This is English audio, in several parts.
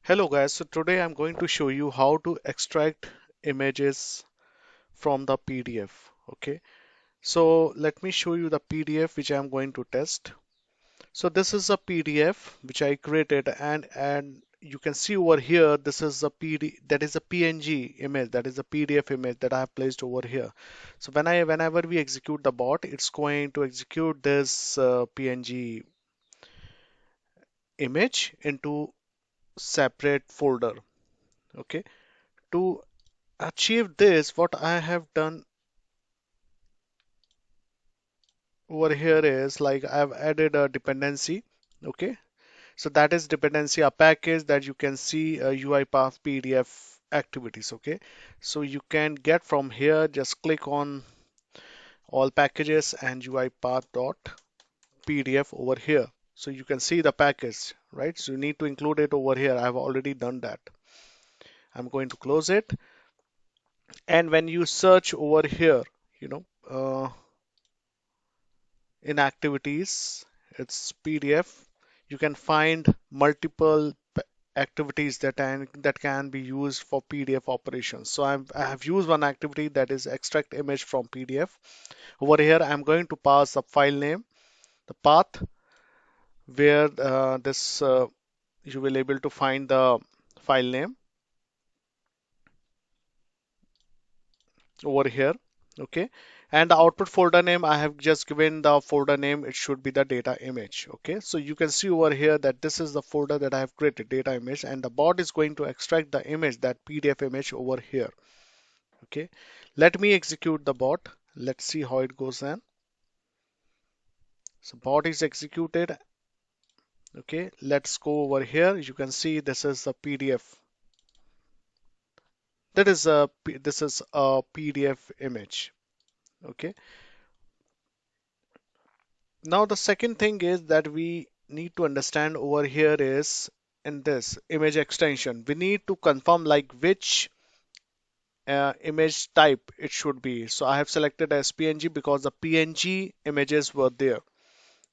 Hello guys, so today I'm going to show you how to extract images from the PDF. Okay, so let me show you the PDF which I'm going to test. So this is a PDF which I created and you can see over here this is a that is a PNG image, that is a PDF image that I have placed over here. So whenever we execute the bot, it's going to execute this PNG image into separate folder. Okay, to achieve this, what I have done over here is like I've added a dependency. Okay, so that is dependency, a package that you can see UiPath PDF activities. Okay, so you can get from here, just click on all packages and UiPath.pdf over here. So you can see the package, right? So you need to include it over here. I've already done that. I'm going to close it. And when you search over here, you know, in activities, it's PDF. You can find multiple activities that can be used for PDF operations. So I have used one activity, that is extract image from PDF. Over here, I'm going to pass the file name, the path where this you will able to find the file name over here. Okay, and the output folder name, I have just given the folder name, it should be the data image. Okay, so you can see over here that this is the folder that I have created, data image, and the bot is going to extract the image, that PDF image over here. Okay, let me execute the bot. Let's see how it goes then. So bot is executed. Okay, let's go over here. You can see this is the PDF. This is a PDF image. Okay, now the second thing is that we need to understand over here is in this image extension, we need to confirm like which image type it should be. So I have selected as PNG because the PNG images were there.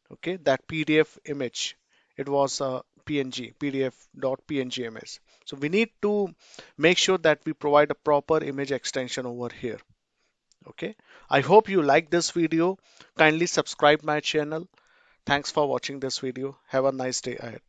Okay, that PDF image, it was a PNG, PDF.png image. So we need to make sure that we provide a proper image extension over here. Okay, I hope you like this video. Kindly subscribe my channel. Thanks for watching this video. Have a nice day ahead.